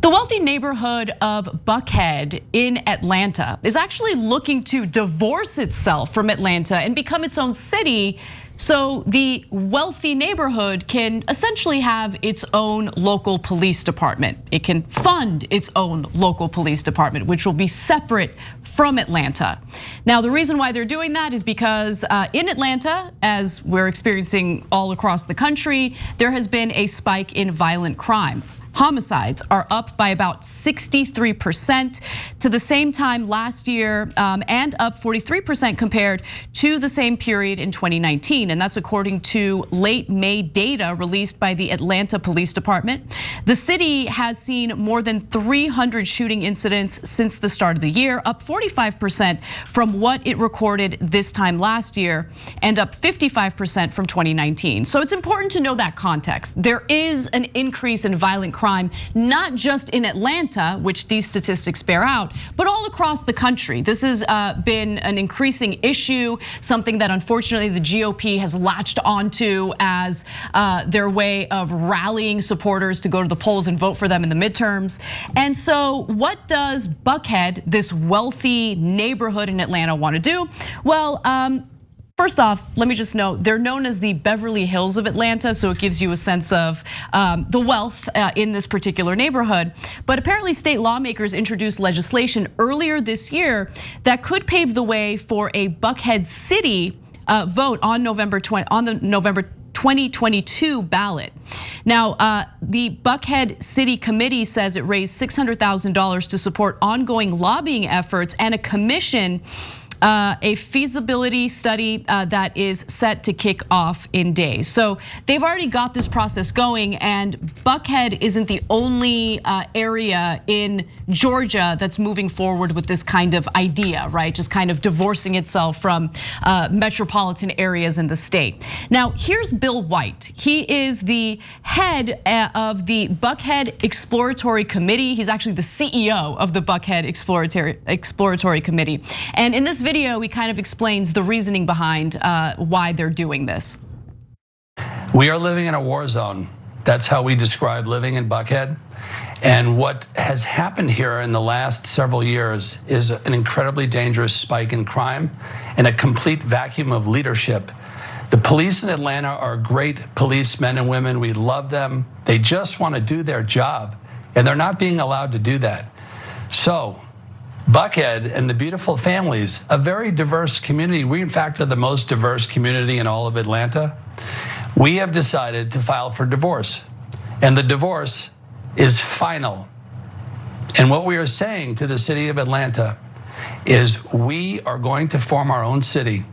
The wealthy neighborhood of Buckhead in Atlanta is actually looking to divorce itself from Atlanta and become its own city, so the wealthy neighborhood can essentially have its own local police department. It can fund its own local police department, which will be separate from Atlanta. Now, the reason why they're doing that is because in Atlanta, as we're experiencing all across the country, there has been a spike in violent crime. Homicides are up by about 63% to the same time last year, and up 43% compared to the same period in 2019. And that's according to late May data released by the Atlanta Police Department. The city has seen more than 300 shooting incidents since the start of the year, up 45% from what it recorded this time last year, and up 55% from 2019. So it's important to know that context. There is an increase in violent crime, not just in Atlanta, which these statistics bear out, but all across the country. This has been an increasing issue, something that unfortunately the GOP has latched onto as their way of rallying supporters to go to the polls and vote for them in the midterms. And so what does Buckhead, this wealthy neighborhood in Atlanta, want to do? Well, first off, let me just note, they're known as the Beverly Hills of Atlanta, so it gives you a sense of the wealth in this particular neighborhood. But apparently state lawmakers introduced legislation earlier this year that could pave the way for a Buckhead City vote on the November 2022 ballot. Now, the Buckhead City Committee says it raised $600,000 to support ongoing lobbying efforts and a commission, a feasibility study that is set to kick off in days. So they've already got this process going, and Buckhead isn't the only area in Georgia that's moving forward with this kind of idea, right? Just kind of divorcing itself from metropolitan areas in the state. Now, here's Bill White. He is the head of the Buckhead Exploratory Committee. He's actually the CEO of the Buckhead Exploratory Committee. And in this video, he kind of explains the reasoning behind why they're doing this. We are living in a war zone. That's how we describe living in Buckhead. And what has happened here in the last several years is an incredibly dangerous spike in crime and a complete vacuum of leadership. The police in Atlanta are great policemen and women. We love them. They just want to do their job, and they're not being allowed to do that. So Buckhead and the beautiful families, a very diverse community. We, in fact, are the most diverse community in all of Atlanta. We have decided to file for divorce, and the divorce is final. And what we are saying to the city of Atlanta is we are going to form our own city.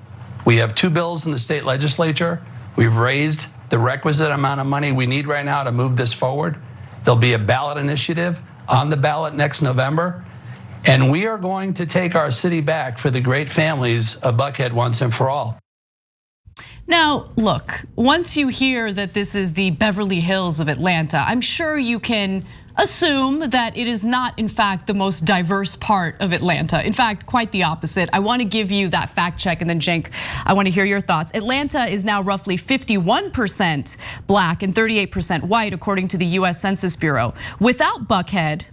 We have 2 bills in the state legislature. We've raised the requisite amount of money we need right now to move this forward. There'll be a ballot initiative on the ballot next November. And we are going to take our city back for the great families of Buckhead once and for all. Now, look, once you hear that this is the Beverly Hills of Atlanta, I'm sure you can assume that it is not, in fact, the most diverse part of Atlanta. In fact, quite the opposite. I want to give you that fact check, and then Cenk, I want to hear your thoughts. Atlanta is now roughly 51% black and 38% white, according to the US Census Bureau. Without Buckhead,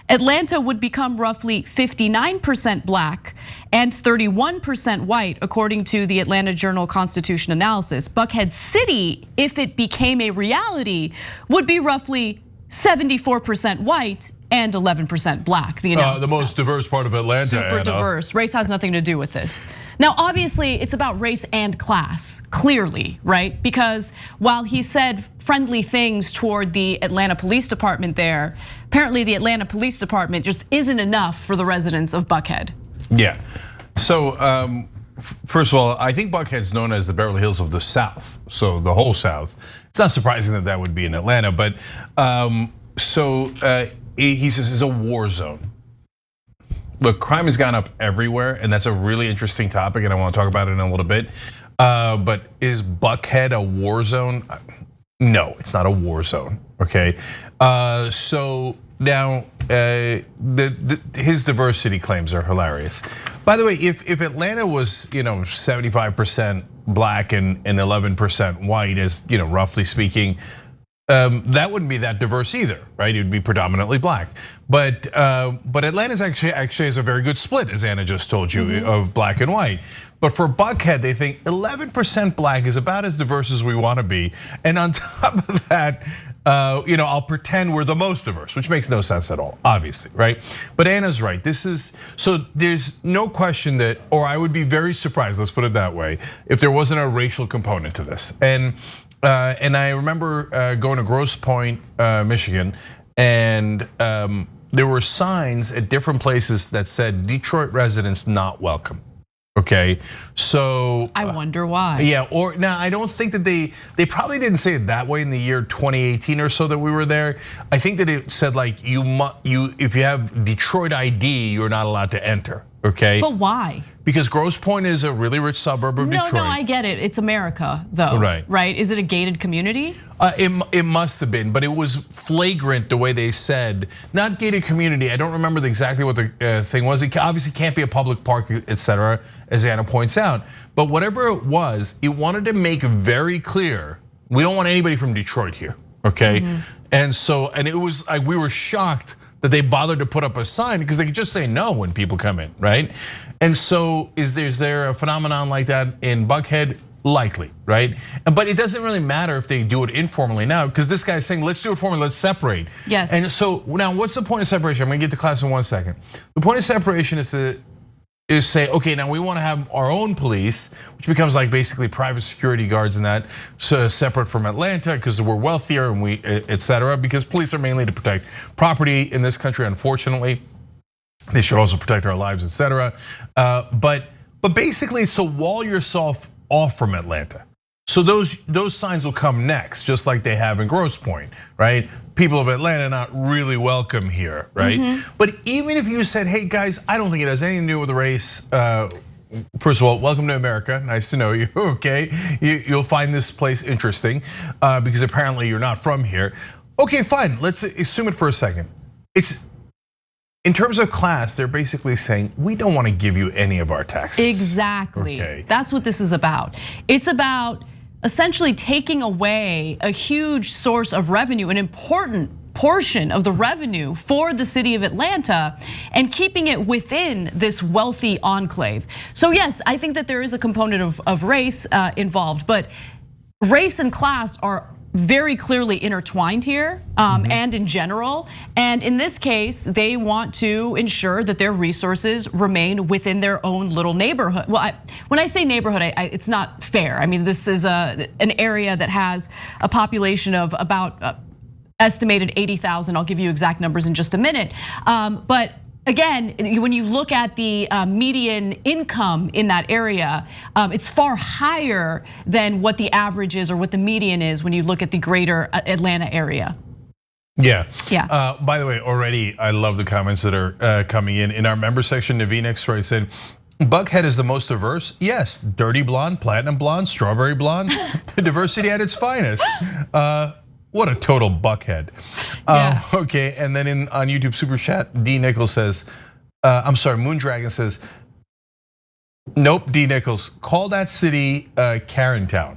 Atlanta would become roughly 59% black and 31% white, according to the Atlanta Journal-Constitution Analysis. Buckhead City, if it became a reality, would be roughly 74% white and 11% black. The most diverse part of Atlanta. Super diverse. Race has nothing to do with this. Now, obviously, it's about race and class, clearly, right? Because while he said friendly things toward the Atlanta Police Department there, apparently the Atlanta Police Department just isn't enough for the residents of Buckhead. Yeah, so first of all, I think Buckhead's known as the Beverly Hills of the South, so the whole South. It's not surprising that that would be in Atlanta, but he says it's a war zone. Look, crime has gone up everywhere, and that's a really interesting topic, and I want to talk about it in a little bit. But is Buckhead a war zone? No, it's not a war zone, okay? So now, his diversity claims are hilarious. By the way, if Atlanta was 75% black and 11% white, as roughly speaking, that wouldn't be that diverse either, right? It would be predominantly black. But Atlanta's actually has a very good split, as Anna just told you, of black and white. But for Buckhead, they think 11% black is about as diverse as we want to be. And on top of that, I'll pretend we're the most diverse, which makes no sense at all, obviously, right? But Anna's right. So there's no question that, or I would be very surprised, let's put it that way, if there wasn't a racial component to this. And I remember going to Grosse Pointe, Michigan, and there were signs at different places that said Detroit residents not welcome. Okay, so I wonder why. Yeah, or now I don't think that they probably didn't say it that way in the year 2018 or so that we were there. I think that it said like if you have Detroit ID, you're not allowed to enter. Okay, but why? Because Grosse Pointe is a really rich suburb of Detroit. No, I get it. It's America, though. Right? Is it a gated community? It must have been, but it was flagrant the way they said, not gated community. I don't remember exactly what the thing was. It obviously can't be a public park, etc., as Anna points out. But whatever it was, it wanted to make very clear, we don't want anybody from Detroit here, okay? And it was like, we were shocked that they bothered to put up a sign because they could just say no when people come in, right? And so is there a phenomenon like that in Buckhead? Likely, right? But it doesn't really matter if they do it informally now, because this guy's saying, let's do it formally, let's separate. Yes. And so now what's the point of separation? I'm gonna get to class in 1 second. The point of separation is to say, okay, now we want to have our own police, which becomes like basically private security guards and that, so separate from Atlanta because we're wealthier and etc. Because police are mainly to protect property in this country, unfortunately. They should also protect our lives, etc. But basically, so wall yourself off from Atlanta. So those signs will come next, just like they have in Grosse Pointe, right? People of Atlanta not really welcome here, right? But even if you said, hey guys, I don't think it has anything to do with the race. First of all, welcome to America, nice to know you, okay? You'll find this place interesting because apparently you're not from here. Okay, fine, let's assume it for a second. In terms of class, they're basically saying, we don't want to give you any of our taxes. Exactly, okay. That's what this is about. It's about essentially taking away a huge source of revenue, an important portion of the revenue for the city of Atlanta, and keeping it within this wealthy enclave. So yes, I think that there is a component of race involved, but race and class are very clearly intertwined here, and in general. And in this case, they want to ensure that their resources remain within their own little neighborhood. Well, when I say neighborhood, it's not fair. I mean, this is an area that has a population of about estimated 80,000. I'll give you exact numbers in just a minute. But again, when you look at the median income in that area, it's far higher than what the average is or what the median is when you look at the greater Atlanta area. Yeah. By the way, already I love the comments that are coming in. In our member section, Naveen X-Ray said, Buckhead is the most diverse. Yes, dirty blonde, platinum blonde, strawberry blonde, diversity at its finest. What a total Buckhead. Yeah. Okay, and then on YouTube Super Chat, D Nichols says, Moondragon says, nope, D Nichols, call that city Karen Town.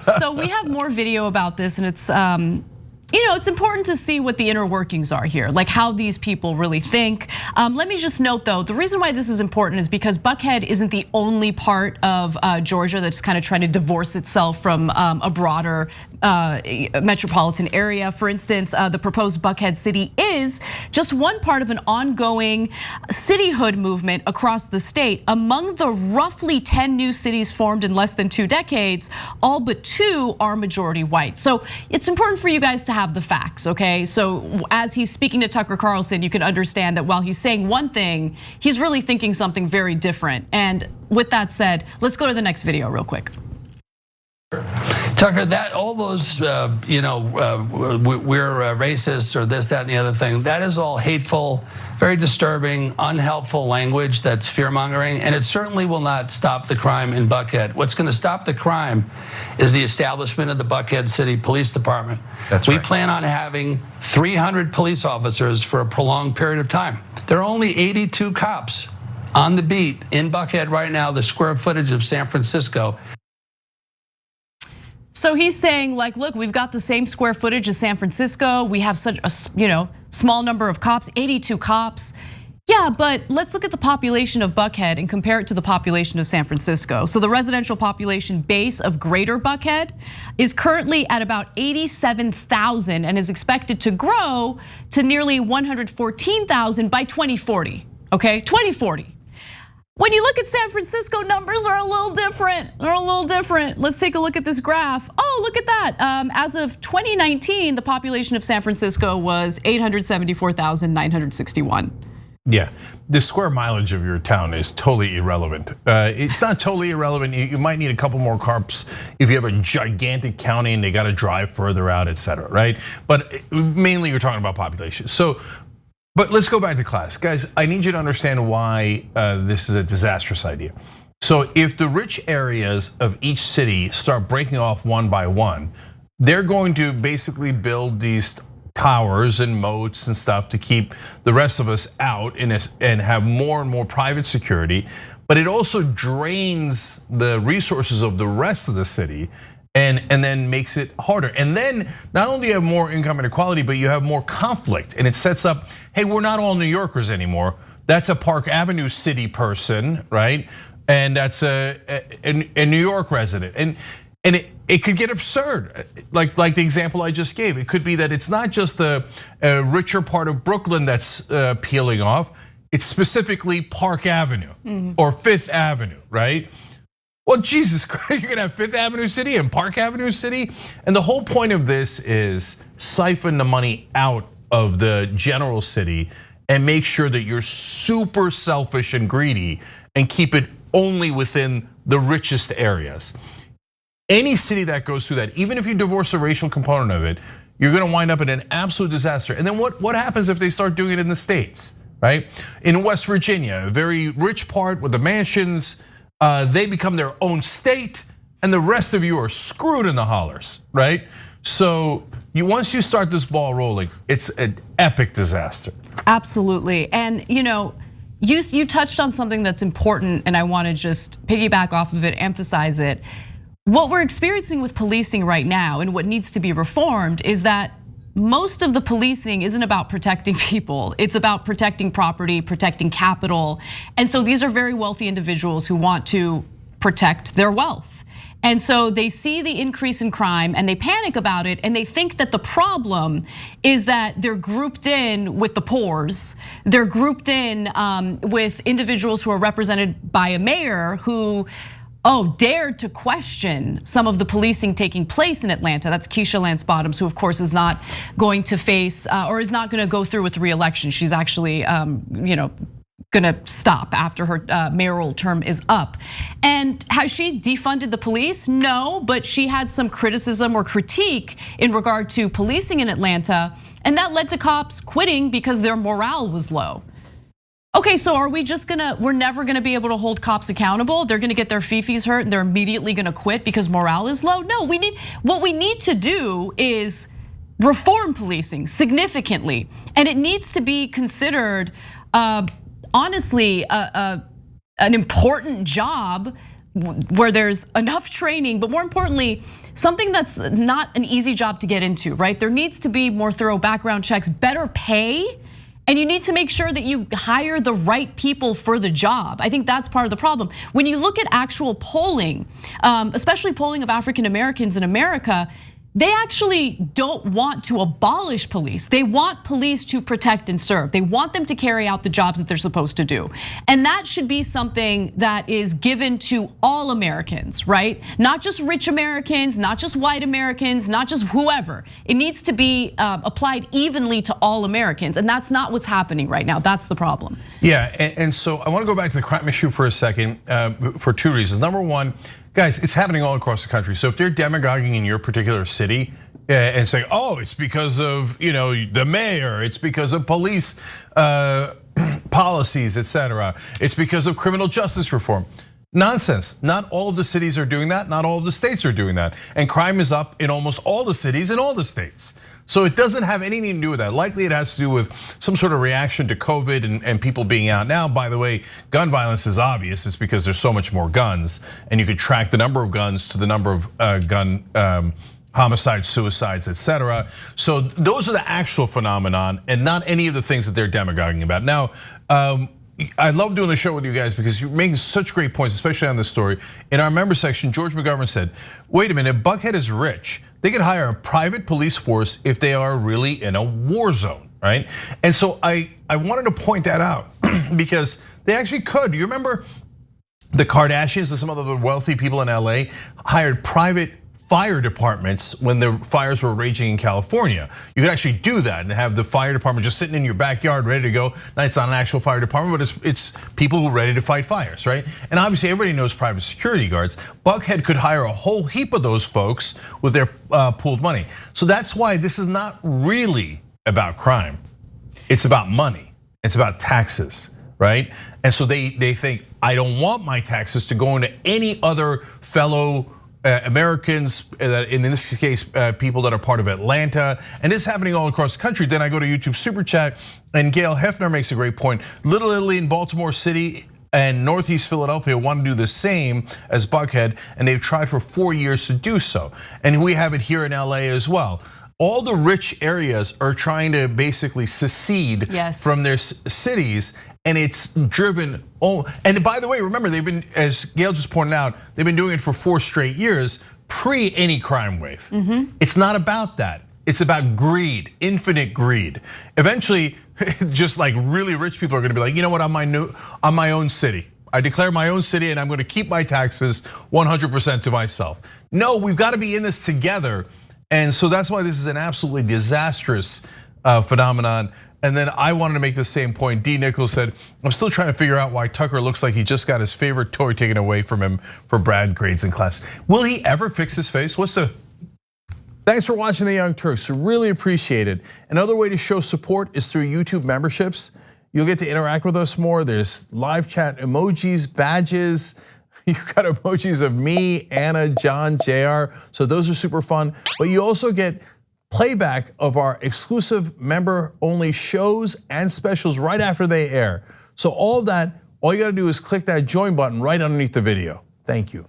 So we have more video about this, and it's it's important to see what the inner workings are here, like how these people really think. Let me just note though, the reason why this is important is because Buckhead isn't the only part of Georgia that's kind of trying to divorce itself from a broader metropolitan area. For instance, the proposed Buckhead city is just one part of an ongoing cityhood movement across the state. Among the roughly 10 new cities formed in less than 2 decades, all but 2 are majority white. So it's important for you guys to have the facts, okay? So as he's speaking to Tucker Carlson, you can understand that while he's saying one thing, he's really thinking something very different. And with that said, let's go to the next video real quick. Tucker, that all those, we're racist or this, that, and the other thing, that is all hateful, very disturbing, unhelpful language that's fear-mongering, and it certainly will not stop the crime in Buckhead. What's gonna stop the crime is the establishment of the Buckhead City Police Department. That's right. We plan on having 300 police officers for a prolonged period of time. There are only 82 cops on the beat in Buckhead right now, the square footage of San Francisco. So he's saying like, look, we've got the same square footage as San Francisco. We have such a small number of cops, 82 cops. Yeah, but let's look at the population of Buckhead and compare it to the population of San Francisco. So the residential population base of Greater Buckhead is currently at about 87,000 and is expected to grow to nearly 114,000 by 2040, okay? 2040. When you look at San Francisco, numbers are a little different. They're a little different. Let's take a look at this graph. Oh, look at that. As of 2019, the population of San Francisco was 874,961. Yeah, the square mileage of your town is totally irrelevant. It's not totally irrelevant. You might need a couple more cops if you have a gigantic county and they got to drive further out, et cetera, right? But mainly you're talking about population. But let's go back to class. Guys, I need you to understand why this is a disastrous idea. So if the rich areas of each city start breaking off one by one, they're going to basically build these towers and moats and stuff to keep the rest of us out and have more and more private security. But it also drains the resources of the rest of the city and then makes it harder. And then not only do you have more income inequality, but you have more conflict. And it sets up, hey, we're not all New Yorkers anymore. That's a Park Avenue city person, right? And that's a New York resident. And it could get absurd, like the example I just gave. It could be that it's not just a richer part of Brooklyn that's peeling off. It's specifically Park Avenue or Fifth Avenue, right? Well, Jesus Christ, you're gonna have Fifth Avenue City and Park Avenue City? And the whole point of this is siphon the money out of the general city and make sure that you're super selfish and greedy and keep it only within the richest areas. Any city that goes through that, even if you divorce the racial component of it, you're gonna wind up in an absolute disaster. And then what happens if they start doing it in the States, right? In West Virginia, a very rich part with the mansions, they become their own state and the rest of you are screwed in the hollers, right? So once you start this ball rolling, it's an epic disaster. Absolutely, and you touched on something that's important and I wanna just piggyback off of it, emphasize it. What we're experiencing with policing right now and what needs to be reformed is that most of the policing isn't about protecting people. It's about protecting property, protecting capital. And so these are very wealthy individuals who want to protect their wealth. And so they see the increase in crime and they panic about it and they think that the problem is that they're grouped in with the poors. They're grouped in with individuals who are represented by a mayor who dared to question some of the policing taking place in Atlanta. That's Keisha Lance Bottoms, who of course is not going to face or is not going to go through with the re-election. She's actually, going to stop after her mayoral term is up. And has she defunded the police? No, but she had some criticism or critique in regard to policing in Atlanta, and that led to cops quitting because their morale was low. Okay, so are we just we're never gonna be able to hold cops accountable? They're gonna get their fifis hurt and they're immediately gonna quit because morale is low? No, what we need to do is reform policing significantly. And it needs to be considered, honestly, an important job where there's enough training, but more importantly, something that's not an easy job to get into, right? There needs to be more thorough background checks, better pay, and you need to make sure that you hire the right people for the job. I think that's part of the problem. When you look at actual polling, especially polling of African Americans in America, they actually don't want to abolish police. They want police to protect and serve. They want them to carry out the jobs that they're supposed to do. And that should be something that is given to all Americans, right? Not just rich Americans, not just white Americans, not just whoever. It needs to be applied evenly to all Americans. And that's not what's happening right now. That's the problem. Yeah, and so I wanna go back to the crime issue for a second for two reasons. Number one, guys, it's happening all across the country. So if they're demagoguing in your particular city and saying, it's because of the mayor, it's because of police policies, et cetera, it's because of criminal justice reform. Nonsense. Not all of the cities are doing that. Not all of the states are doing that. And crime is up in almost all the cities in all the states. So it doesn't have anything to do with that. Likely it has to do with some sort of reaction to COVID and people being out. Now, by the way, gun violence is obvious. It's because there's so much more guns, and you could track the number of guns to the number of gun homicides, suicides, etc. So those are the actual phenomenon and not any of the things that they're demagoguing about. Now, I love doing the show with you guys because you're making such great points, especially on this story. In our member section, George McGovern said, wait a minute, if Buckhead is rich, they could hire a private police force if they are really in a war zone, right? And so I wanted to point that out because they actually could. You remember the Kardashians and some other wealthy people in LA hired private fire departments when the fires were raging in California. You could actually do that and have the fire department just sitting in your backyard ready to go. Now it's not an actual fire department, but it's people who are ready to fight fires, right? And obviously everybody knows private security guards. Buckhead could hire a whole heap of those folks with their pooled money. So that's why this is not really about crime. It's about money, it's about taxes, right? And so they think, I don't want my taxes to go into any other fellow Americans, in this case, people that are part of Atlanta, and this is happening all across the country. Then I go to YouTube Super Chat, and Gail Hefner makes a great point. Little Italy in Baltimore City and Northeast Philadelphia want to do the same as Buckhead, and they've tried for 4 years to do so. And we have it here in LA as well. All the rich areas are trying to basically secede from their cities, and it's driven. And by the way, remember, they've been, as Gail just pointed out, they've been doing it for 4 straight years, pre any crime wave. It's not about that. It's about greed, infinite greed. Eventually, just like really rich people are gonna be like, you know what, I'm my own city. I declare my own city and I'm gonna keep my taxes 100% to myself. No, we've gotta be in this together. And so that's why this is an absolutely disastrous phenomenon. And then I wanted to make the same point. D. Nichols said, I'm still trying to figure out why Tucker looks like he just got his favorite toy taken away from him for bad grades in class. Will he ever fix his face? Thanks for watching the Young Turks, really appreciate it. Another way to show support is through YouTube memberships. You'll get to interact with us more. There's live chat emojis, badges. You've got emojis of me, Anna, John, JR. So those are super fun. But you also get playback of our exclusive member-only shows and specials right after they air. So all of that, all you gotta do is click that join button right underneath the video. Thank you.